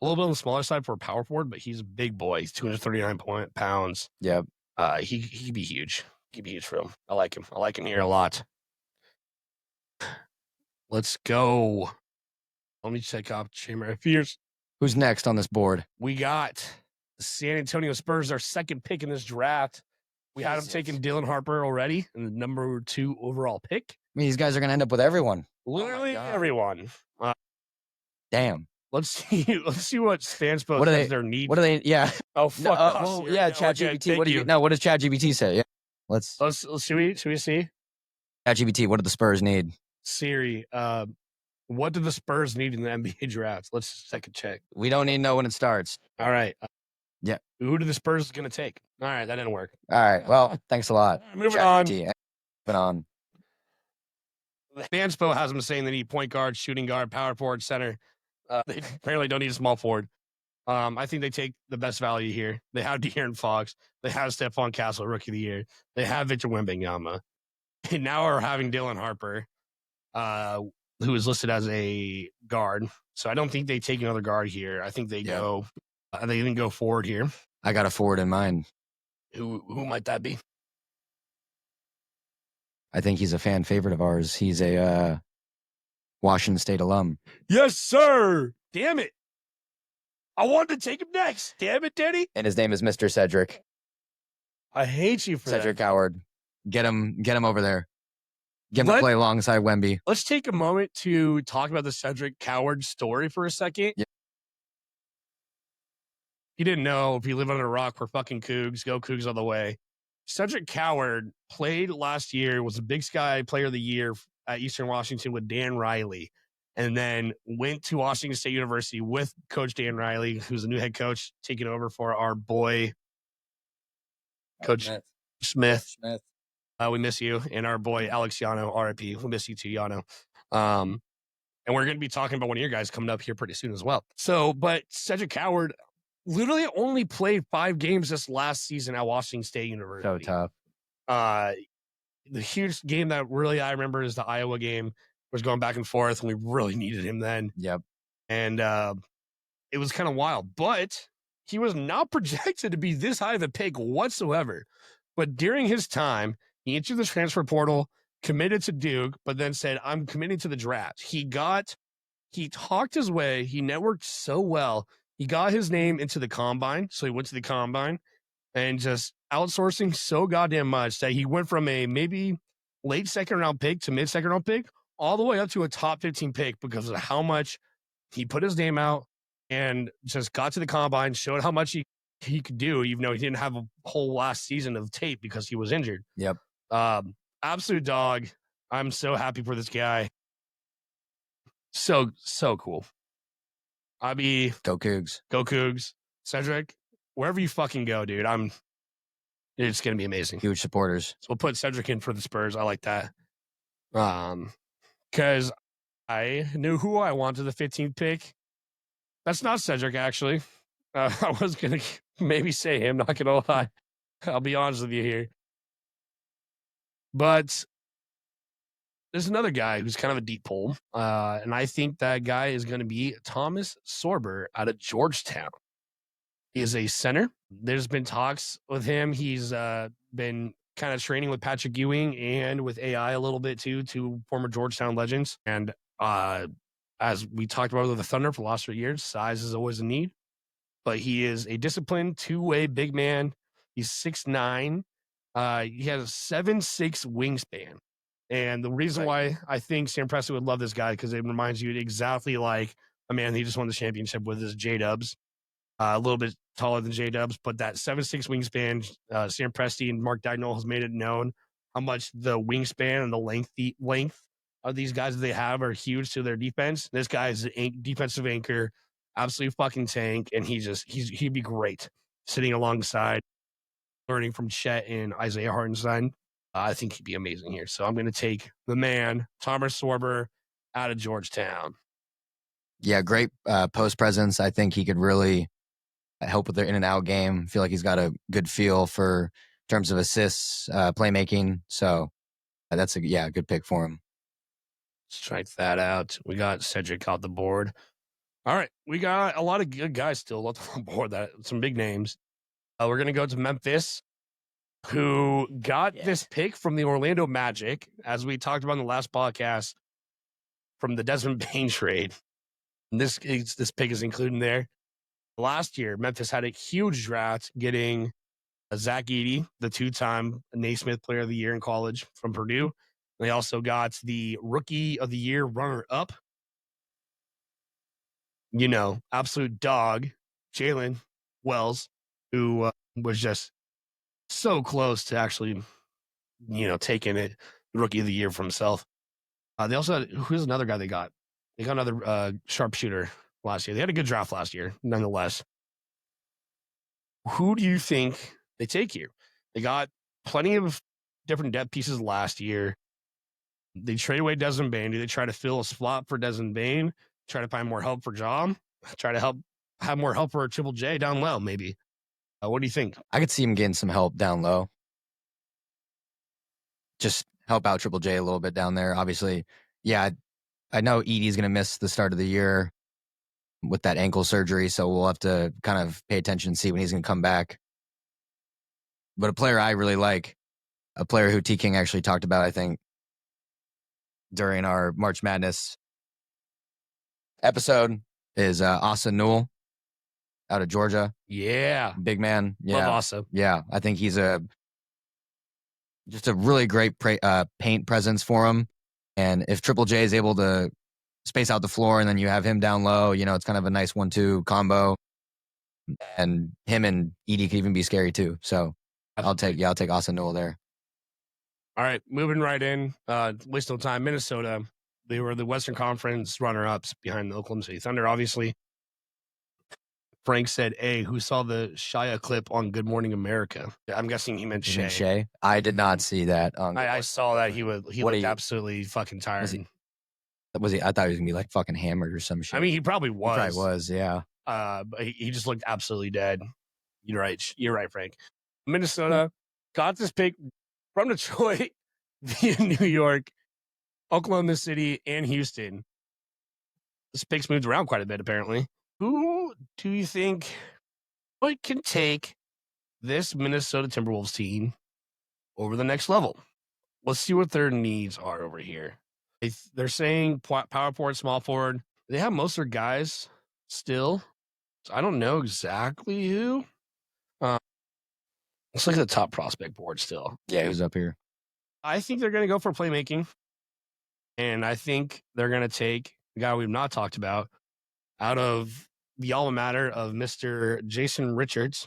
a little bit on the smaller side for a power forward, but he's a big boy. He's 239 pounds. Yep. He'd be huge. He'd be huge for him. I like him. I like him here a lot. Let's go. Let me check out Chamber of Fears. Who's next on this board? We got the San Antonio Spurs, our second pick in this draft. We had them taking Dylan Harper already, and the number 2 overall pick. I mean, these guys are going to end up with everyone. Literally everyone. Damn. Let's see what Fanspo says their need. What do they? Yeah. Oh fuck. ChatGPT. What does ChatGPT say? Yeah. Let's should we see? ChatGPT. What do the Spurs need? Siri. What do the Spurs need in the NBA draft? Let's take a check. We don't need to know when it starts. All right. Yeah. Who do the Spurs going to take? All right, that didn't work. All right. Well, thanks a lot. Moving on. Moving on. Fanspo has them saying they need point guard, shooting guard, power forward, center. They apparently don't need a small forward. I think they take the best value here. They have De'Aaron Fox. They have Stephon Castle, Rookie of the Year. They have Victor Wembanyama. And now are having Dylan Harper, who is listed as a guard. So I don't think they take another guard here. I think they go. They even go forward here. I got a forward in mind. Who might that be? I think he's a fan favorite of ours. He's a Washington State alum. Yes, sir. Damn it. I wanted to take him next. Damn it, Danny. And his name is Mr. Cedric. I hate you for Cedric that. Howard. Get him over there. Get him to play alongside Wemby. Let's take a moment to talk about the Cedric Coward story for a second. Yeah. You didn't know, if you live under a rock, we're fucking Cougs. Go Cougs all the way. Cedric Coward played last year, was a Big Sky Player of the Year at Eastern Washington with Dan Riley, and then went to Washington State University with Coach Dan Riley, who's the new head coach, taking over for our boy, Coach Smith. We miss you. And our boy, Alex Yano, RIP. We miss you too, Yano. And we're going to be talking about one of your guys coming up here pretty soon as well. So, but Cedric Coward literally only played 5 games this last season at Washington State University. So tough. The huge game that really I remember is the Iowa game. Was going back and forth, and we really needed him then. Yep. And it was kind of wild, but he was not projected to be this high of a pick whatsoever. But during his time, he entered the transfer portal, committed to Duke, but then said, I'm committing to the draft. He talked his way. He networked so well. He got his name into the combine. So he went to the combine and just outsourcing so goddamn much that he went from a maybe late second round pick to mid second round pick all the way up to a top 15 pick because of how much he put his name out and just got to the combine, showed how much he could do, even though he didn't have a whole last season of tape because he was injured. Yep. Absolute dog. I'm so happy for this guy. So cool. Go Cougs. Go Cougs. Cedric, wherever you fucking go, dude, it's going to be amazing. Huge supporters. So we'll put Cedric in for the Spurs. I like that. Because I knew who I wanted the 15th pick. That's not Cedric, actually. I was going to maybe say him, not going to lie. I'll be honest with you here. But there's another guy who's kind of a deep pull. And I think that guy is going to be Thomas Sorber out of Georgetown. He is a center. There's been talks with him. He's been kind of training with Patrick Ewing and with AI a little bit too, two former Georgetown legends. And as we talked about with the Thunder for the last 3 years, size is always a need. But he is a disciplined two-way big man. He's 6'9". He has a 7'6" wingspan. And the reason why I think Sam Presti would love this guy, because it reminds you exactly like a man he just won the championship with, is J-Dubs. A little bit taller than J-Dubs, but that 7'6" wingspan, Sam Presti and Mark Dagnall has made it known how much the wingspan and the length of these guys that they have are huge to their defense. This guy is a defensive anchor, absolute fucking tank, and he'd be great sitting alongside, learning from Chet and Isaiah Hartenstein. I think he'd be amazing here. So I'm going to take the man, Thomas Sorber, out of Georgetown. Yeah, great post presence. I think he could really help with their in and out game. Feel like he's got a good feel for in terms of assists, playmaking. So that's a good pick for him. Let's check that out. We got Cedric out the board. All right, we got a lot of good guys still left on the board. Some big names. We're going to go to Memphis, who got this pick from the Orlando Magic, as we talked about in the last podcast, from the Desmond Bane trade. And this pick is included in there. Last year, Memphis had a huge draft getting Zach Edey, the 2-time Naismith Player of the Year in college from Purdue. They also got the Rookie of the Year runner-up. Absolute dog, Jalen Wells, who was just so close to actually, taking it, Rookie of the Year for himself. They also had, who's another guy they got? They got another sharpshooter last year. They had a good draft last year, nonetheless. Who do you think they take here? They got plenty of different depth pieces last year. They trade away Desmond Bane. Do they try to fill a spot for Desmond Bane? Try to find more help for John? Try to have more help for Triple J down low, maybe. What do you think? I could see him getting some help down low. Just help out Triple J a little bit down there. Obviously, yeah, I know Edie's going to miss the start of the year with that ankle surgery, so we'll have to kind of pay attention and see when he's going to come back. But a player I really like, a player who T. King actually talked about, I think, during our March Madness episode, is Asa Newell out of Georgia. Yeah. Big man. Yeah. Love Asa. Yeah. I think he's just a really great paint presence for him. And if Triple J is able to space out the floor and then you have him down low, it's kind of a nice 1-2 combo. And him and Edie could even be scary too. So I'll take Asa Newell there. All right, moving right in. Waste no time. Minnesota. They were the Western Conference runner-ups behind the Oklahoma City Thunder, obviously. Frank said, "Hey, who saw the Shia clip on Good Morning America?" I'm guessing he meant Shea. Shea? I did not see that. I saw that he looked absolutely fucking tired. Was he? I thought he was gonna be like fucking hammered or some shit. I mean, he probably was. He probably was, yeah. But he just looked absolutely dead. You're right, Frank. Minnesota got this pick from Detroit via New York, Oklahoma City, and Houston. This pick's moved around quite a bit, apparently. Who do you think can take this Minnesota Timberwolves team over the next level? Let's see what their needs are over here. They're saying power forward, small forward. They have most of their guys still. So I don't know exactly who. Let's look at the top prospect board still. Yeah, who's up here? I think they're going to go for playmaking. And I think they're going to take the guy we've not talked about out of the alma mater of Mr. Jason Richards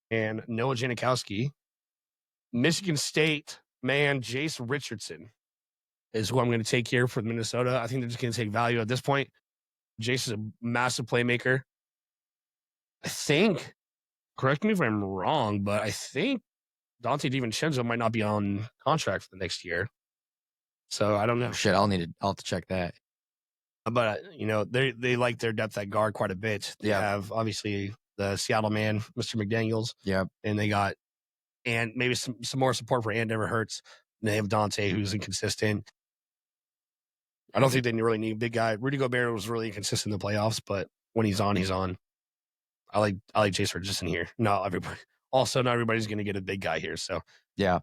and Noah Janikowski. Michigan State man Jace Richardson is who I'm going to take here for Minnesota. I think they're just going to take value at this point. Jace is a massive playmaker. I think, correct me if I'm wrong, but I think Dante DiVincenzo might not be on contract for the next year. So I don't know. Shit, I'll have to check that. But they like their depth at guard quite a bit. They have obviously the Seattle man, Mr. McDaniels. Yep. And they got maybe some more support for Ant never hurts. And they have Dante, who's inconsistent. I don't think they really need a big guy. Rudy Gobert was really inconsistent in the playoffs, but when he's on, he's on. I like Jace Richardson here. Not everybody. Also, not everybody's going to get a big guy here. So yeah,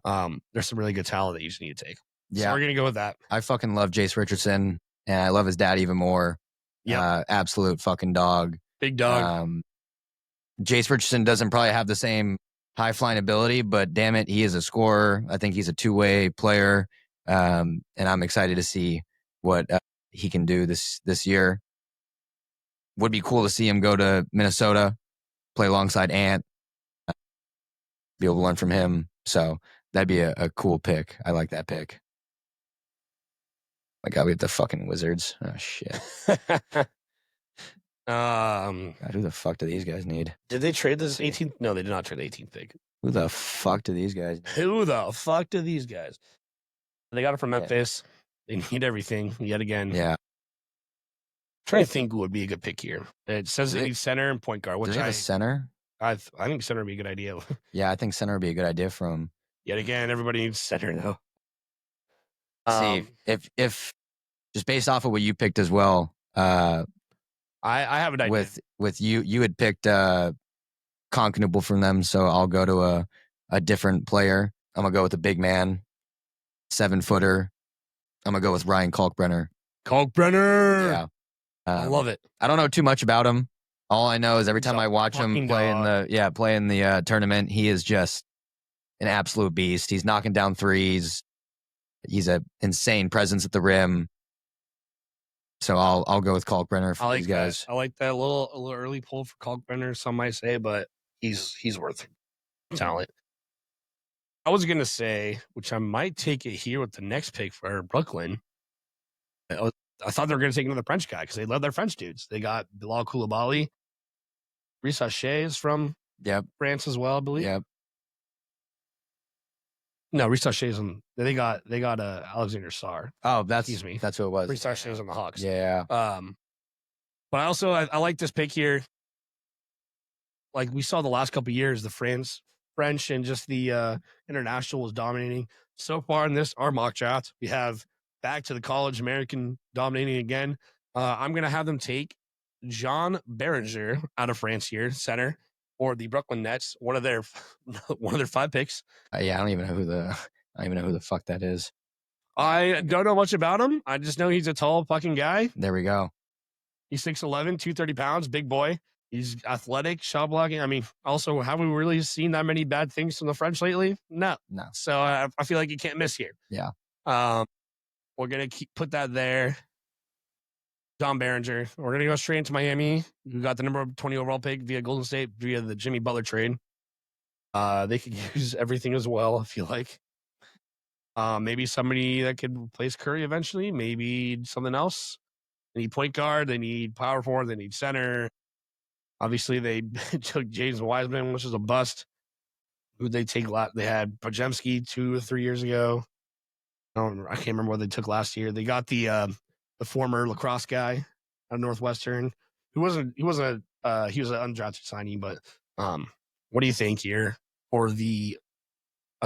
there's some really good talent that you just need to take. Yeah, so we're going to go with that. I fucking love Jace Richardson, and I love his dad even more. Yeah, absolute fucking dog. Big dog. Jace Richardson doesn't probably have the same high flying ability, but damn it, he is a scorer. I think he's a two-way player, and I'm excited to see what he can do this year. Would be cool to see him go to Minnesota, play alongside Ant, be able to learn from him. So that'd be a cool pick. I like that pick. Like, we have the fucking Wizards. Oh, shit. God, who the fuck do these guys need? Did they trade this 18th? No, they did not trade the 18th pick. Who the fuck do these guys need? Who the fuck do these guys? They got it from Memphis. They need everything yet again. Yeah. Trying to think who would be a good pick here. It says they need center and point guard. Which I have a center? I think center would be a good idea. Yeah, I think center would be a good idea for him. Yet again, everybody needs center though. See, if just based off of what you picked as well, I have an idea. With you had picked Conkenable from them, so I'll go to a different player. I'm gonna go with a big man, 7-footer. I'm gonna go with Ryan Kalkbrenner. Yeah. I love it. I don't know too much about him. All I know is every time I watch him play in the tournament, he is just an absolute beast. He's knocking down threes. He's an insane presence at the rim. So I'll go with Kalkbrenner for these guys. I like that little early pull for Kalkbrenner, some might say, but he's worth talent. I was gonna say, which I might take it here with the next pick for Brooklyn. I thought they were going to take another French guy because they love their French dudes. They got Bilal Koulibaly. Reece Haché is from France as well, I believe. Yep. No, Reece Haché is on. They got Alexander Sarr. Oh, Excuse me. That's who it was. Reece Haché was on the Hawks. Yeah. But I like this pick here. Like we saw the last couple of years, the French and just the international was dominating. So far in our mock draft, we have back to the college American dominating again. I'm going to have them take Jean Berenger out of France here, center, or the Brooklyn Nets, one of their 5 picks. Yeah, I don't even know who the fuck that is. I don't know much about him. I just know he's a tall fucking guy. There we go. He's 6'11", 230 pounds, big boy. He's athletic, shot blocking. I mean, also, have we really seen that many bad things from the French lately? No. So I feel like you can't miss here. Yeah. We're going to put that there. John Berenger. We're going to go straight into Miami. We got the number 20 overall pick via Golden State, via the Jimmy Butler trade. They could use everything as well, I feel like. Maybe somebody that could replace Curry eventually. Maybe something else. They need point guard. They need power forward. They need center. Obviously, they took James Wiseman, which is a bust. Who'd they take? They had Podziemski 2 or 3 years ago. I can't remember what they took last year. They got the former lacrosse guy out of Northwestern. He was an undrafted signing, but what do you think here for the?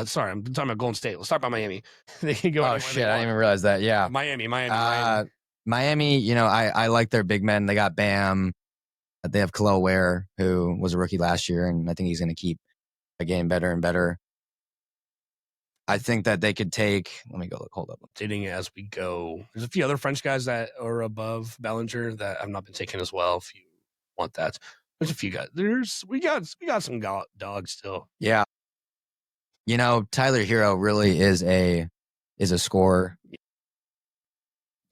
Sorry, I'm talking about Golden State. Let's start by Miami. They can go. Oh shit, I didn't even realize that. Yeah, Miami. You know, I like their big men. They got Bam. They have Khalil Ware, who was a rookie last year, and I think he's going to keep getting better and better. I think that they could take. Let me go look. Hold up. Updating as we go. There's a few other French guys that are above Bellinger that have not been taken as well. If you want that, there's a few guys. We got some dogs still. Yeah. You know, Tyler Hero really is a scorer.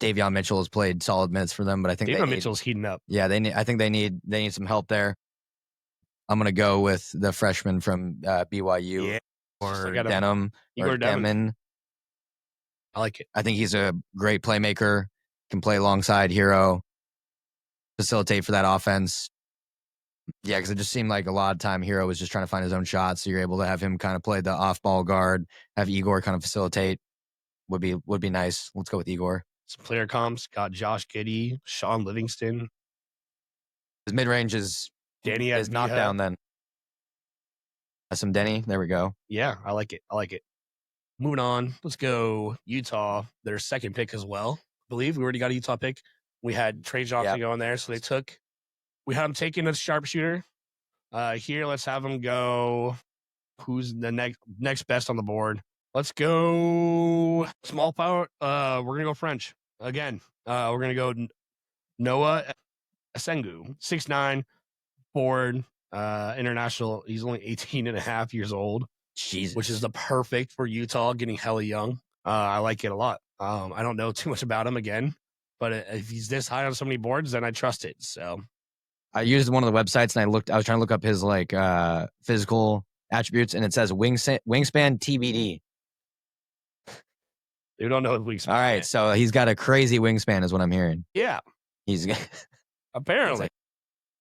Davion Mitchell has played solid minutes for them, but I think Davion Mitchell's heating up. Yeah, I think they need some help there. I'm gonna go with the freshman from BYU or Denham or Denman. I like it. I think he's a great playmaker. Can play alongside Hero, facilitate for that offense. Yeah, because it just seemed like a lot of time Hero was just trying to find his own shots, so you're able to have him kind of play the off-ball guard, have Igor kind of facilitate. Would be nice. Let's go with Igor. Some player comps got Josh Giddey, Sean Livingston. His mid-range is knocked down then. Some Denny. There we go. Yeah, I like it. Moving on. Let's go Utah. Their second pick as well. I believe we already got a Utah pick. We had Trey Johnson going there, so we had him taking a sharpshooter. Here, let's have him go. Who's the next best on the board? Let's go small power. We're going to go French again. We're going to go Noah Esengu, 6'9", forward, international. He's only 18 and a half years old. Jesus. Which is the perfect for Utah, getting hella young. I like it a lot. I don't know too much about him again, but if he's this high on so many boards, then I trust it. So I used one of the websites and I was trying to look up his physical attributes, and it says wingspan TBD. You don't know his wingspan. All right, so he's got a crazy wingspan, is what I'm hearing. Yeah, he's apparently.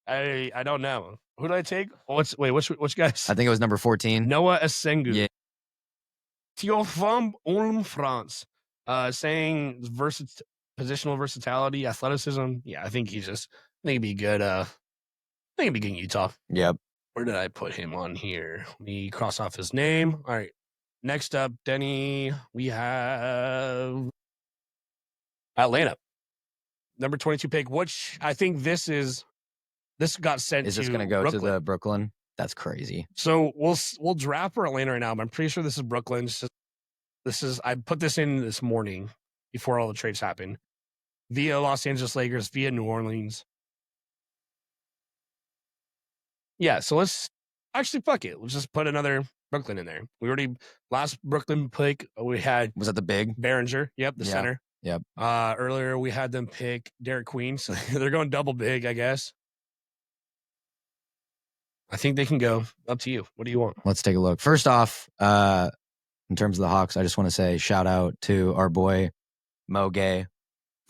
I don't know. Who did I take? Which guys? I think it was number 14. Noah Esengu. Yeah. Théophile Olm France. Saying positional versatility, athleticism. Yeah, I think he'd be good. I think he'd be good in Utah. Yep. Where did I put him on here? Let me cross off his name. All right. Next up, Denny, we have Atlanta. Number 22 pick, which I think this got sent to Is this going to go Brooklyn. to the Brooklyn? That's crazy. So we'll draft for Atlanta right now, but I'm pretty sure this is Brooklyn. I put this in this morning before all the trades happened. Via Los Angeles Lakers, via New Orleans. Yeah, so let's actually fuck it. Let's just put another Brooklyn in there. Last Brooklyn pick we had. Was that the big? Berenger. Yep, the center. Yep. Earlier we had them pick Derek Queen, so they're going double big, I guess. I think they can go. Up to you. What do you want? Let's take a look. First off, in terms of the Hawks, I just want to say shout out to our boy Mo Gay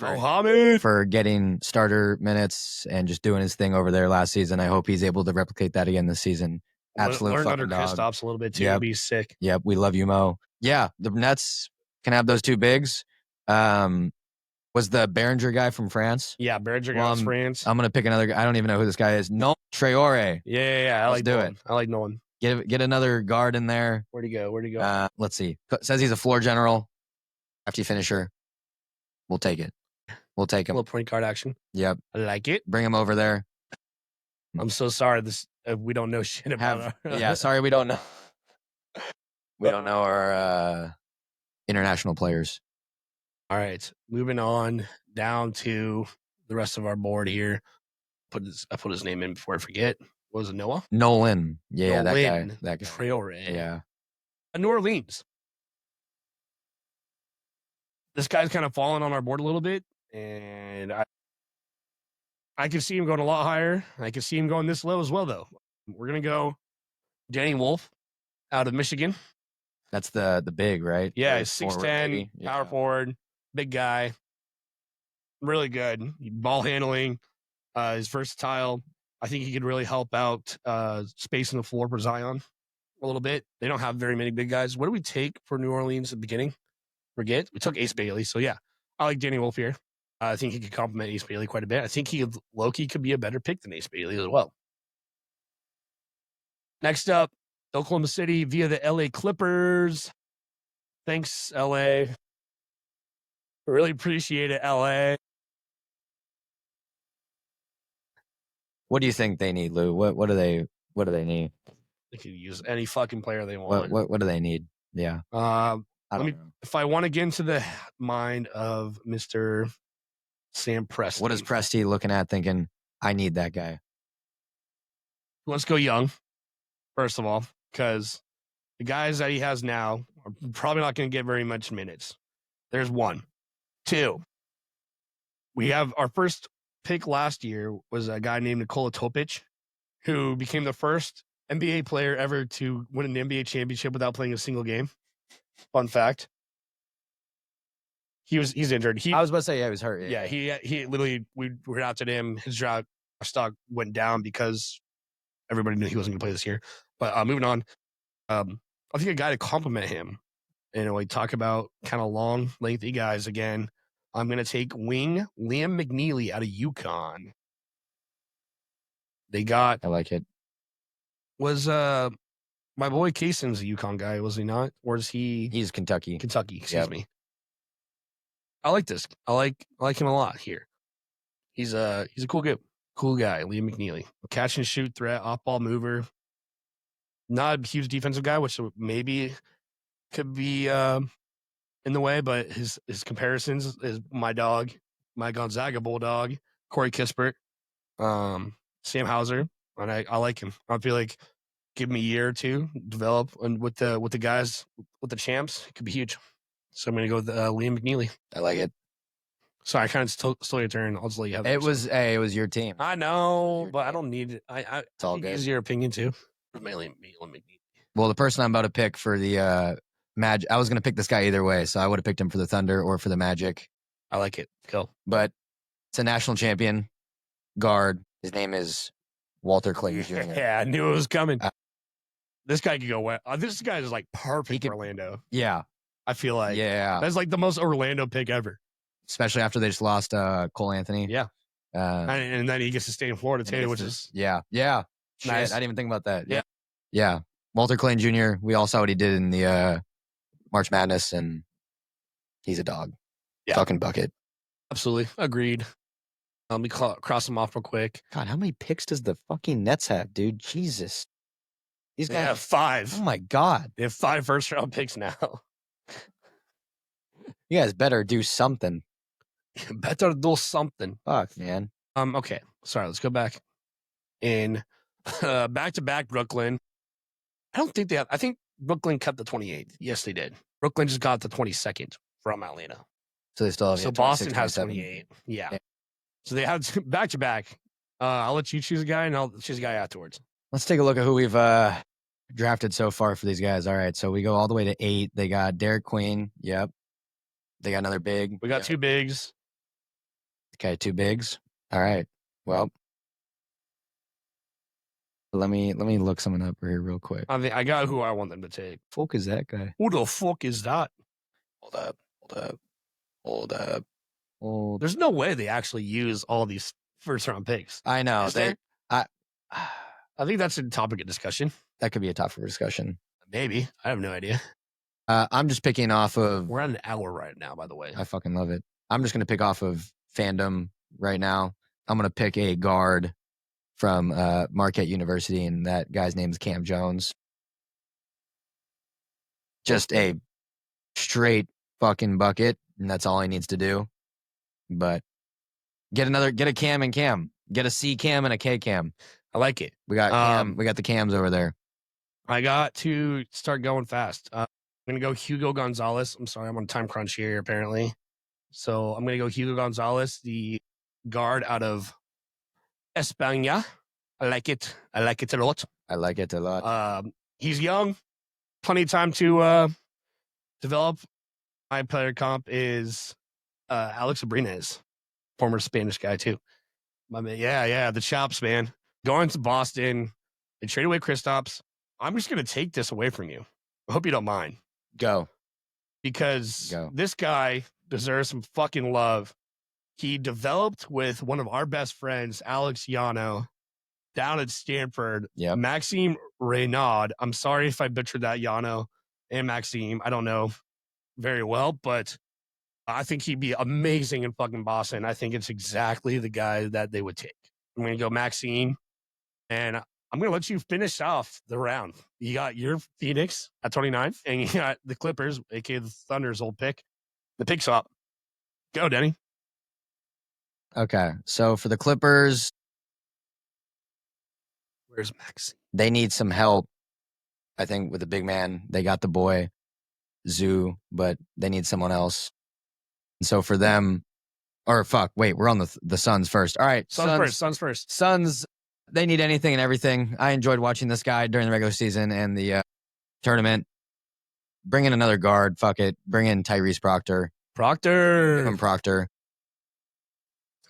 for getting starter minutes and just doing his thing over there last season. I hope he's able to replicate that again this season. Absolute learned fucking under dog. Kristaps a little bit too. Yep. Be sick. Yep, we love you, Mo. Yeah, the Nets can have those two bigs. Was the Behringer guy from France? Yeah, Behringer guy from France. I'm gonna pick another guy. I don't even know who this guy is. No, Traore. Yeah. Let's do it. I like Nolan. Get another guard in there. Where'd he go? Let's see. Says he's a floor general, crafty finisher. We'll take it. We'll take him. A little point guard action. Yep. I like it. Bring him over there. I'm so sorry. We don't know shit about. Yeah, sorry, we don't know. We don't know our international players. All right, moving on down to the rest of our board here. I put his name in before I forget. What was it, Noah? Nolan. Yeah, Nolan. that guy. Traore. Yeah. New Orleans. This guy's kind of fallen on our board a little bit, and I can see him going a lot higher. I can see him going this low as well, though. We're gonna go Danny Wolf out of Michigan. That's the big, right? Yeah, Like 6'10", power forward, big guy, really good ball handling. He's versatile. I think he could really help out spacing the floor for Zion a little bit. They don't have very many big guys. What do we take for New Orleans at the beginning? Forget. We took Ace Bailey. So, yeah, I like Danny Wolf here. I think he could complement Ace Bailey quite a bit. I think Loki could be a better pick than Ace Bailey as well. Next up, Oklahoma City via the LA Clippers. Thanks, LA. Really appreciate it, LA. What do you think they need, Lou? What do they need? They could use any fucking player they want. What do they need? Yeah. If I want to get into the mind of Mr. Sam Presti. What is Presti looking at thinking, I need that guy? Let's go young, first of all, because the guys that he has now are probably not going to get very much minutes. There's one. Two, we have our first pick last year was a guy named Nikola Topic, who became the first NBA player ever to win an NBA championship without playing a single game. Fun fact. He's injured. I was about to say, yeah, he was hurt. Yeah, he literally, we drafted him. His draft stock went down because everybody knew he wasn't going to play this year. But moving on, I think a guy to compliment him, and we talk about kind of long, lengthy guys again. I'm going to take wing Liam McNeely out of UConn. I like it. Was my boy Kayson's a UConn guy, was he not? Or is he? He's Kentucky. Excuse me. I like this. I like him a lot here. He's a cool guy, Liam McNeely. A catch and shoot threat, off ball mover. Not a huge defensive guy, which maybe could be in the way, but his comparisons is my Gonzaga Bulldog, Corey Kispert, Sam Hauser, and I like him. I feel like give him a year or two, develop, and with the guys, with the champs, it could be huge. So I'm going to go with Liam McNeely. I like it. Sorry, I kind of stole your turn. I'll just let you have it. It was your team. I know, but I don't need it. It's all good. It's your opinion too. Well, the person I'm about to pick for the Magic, I was going to pick this guy either way, so I would have picked him for the Thunder or for the Magic. I like it. Go. But it's a national champion guard. His name is Walter Clayton Jr. Yeah, I knew it was coming. This guy could go well. This guy is like perfect for Orlando. Yeah. I feel like. Yeah. That's like the most Orlando pick ever. Especially after they just lost Cole Anthony. Yeah. And then he gets to stay in Florida too, which is. Yeah. Nice. Shit, I didn't even think about that. Yeah. Yeah. Walter Clayton Jr., we all saw what he did in the March Madness, and he's a dog. Yeah. Fucking bucket. Absolutely. Agreed. Let me cross him off real quick. God, how many picks does the fucking Nets have, dude? Jesus. These guys have 5. Oh, my God. They have 5 first-round picks now. You guys better do something. Better do something. Fuck, man. Okay. Sorry, let's go back. In back-to-back Brooklyn. I don't think they have. I think Brooklyn kept the 28th. Yes, they did. Brooklyn just got the 22nd from Atlanta. So they still have. So Boston has 28. Yeah. So they have back-to-back. I'll let you choose a guy, and I'll choose a guy afterwards. Let's take a look at who we've drafted so far for these guys. All right, so we go all the way to 8. They got Derek Queen. Yep. They got another big. We got 2 bigs. Okay, 2 bigs. All right. Well, let me look someone up here real quick. I got who I want them to take. Fuck is that guy? Who the fuck is that? Hold up. There's no way they actually use all these first round picks. I know. Is there? I think that's a topic of discussion. That could be a topic for discussion. Maybe. I have no idea. I'm just picking off of. We're on an hour right now, by the way. I fucking love it. I'm just going to pick off of fandom right now. I'm going to pick a guard from Marquette University, and that guy's name is Cam Jones. Just a straight fucking bucket, and that's all he needs to do. But get a Cam and Cam. Get a C Cam and a K Cam. I like it. We got Cam. We got the Cams over there. I got to start going fast. I'm going to go Hugo Gonzalez. I'm sorry, I'm on time crunch here, apparently. So I'm going to go Hugo Gonzalez, the guard out of España. I like it. I like it a lot. I like it a lot. He's young. Plenty of time to develop. My player comp is Alex Abrines, former Spanish guy, too. My man, yeah, the chops, man. Going to Boston, they trade away Kristaps. I'm just going to take this away from you. I hope you don't mind. Go. Because this guy deserves some fucking love. He developed with one of our best friends, Alex Yano, down at Stanford. Yeah. Maxime Reynaud. I'm sorry if I butchered that, Yano and Maxime. I don't know very well, but I think he'd be amazing in fucking Boston. I think it's exactly the guy that they would take. I'm going to go Maxime. And I'm going to let you finish off the round. You got your Phoenix at 29, and you got the Clippers, a.k.a. the Thunder's old pick. The pick's up. Go, Denny. Okay, so for the Clippers, Where's Max? They need some help, I think, with the big man. They got the boy, Zoo, but they need someone else. And so for them, we're on the Suns first. All right, Suns first. Suns, they need anything and everything. I enjoyed watching this guy during the regular season and the tournament. Bring in another guard. Fuck it. Bring in Tyrese Proctor. Give him Proctor.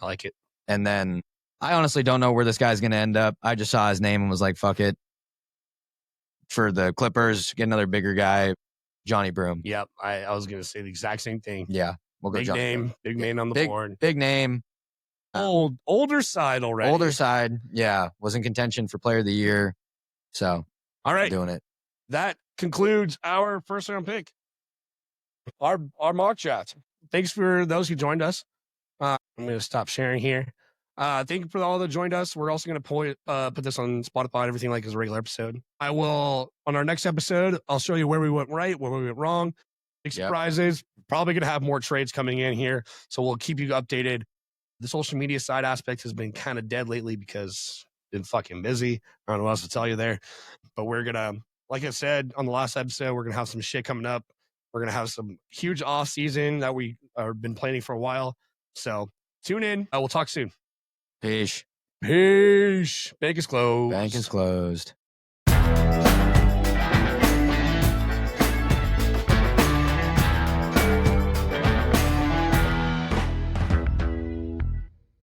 I like it. And then I honestly don't know where this guy's going to end up. I just saw his name and was like, fuck it. For the Clippers, get another bigger guy, Johnny Broom. Yep. I was going to say the exact same thing. Yeah. We'll go big Johnny name. Broom. Big name on the board. Big name. Older side already. Older side. Yeah. Was in contention for player of the year. So. All right. Doing it. That concludes our first round pick. Our mock draft. Thanks for those who joined us. I'm going to stop sharing here. Thank you for all that joined us. We're also going to put this on Spotify and everything like as a regular episode. I will, on our next episode, I'll show you where we went right, where we went wrong. Big surprises. Probably going to have more trades coming in here. So we'll keep you updated. The social media side aspect has been kind of dead lately because been fucking busy. I don't know what else to tell you there. But we're going to, like I said on the last episode, we're going to have some shit coming up. We're going to have some huge off season that we have been planning for a while. So tune in. We'll talk soon. Peace. Bank is closed. Bank is closed.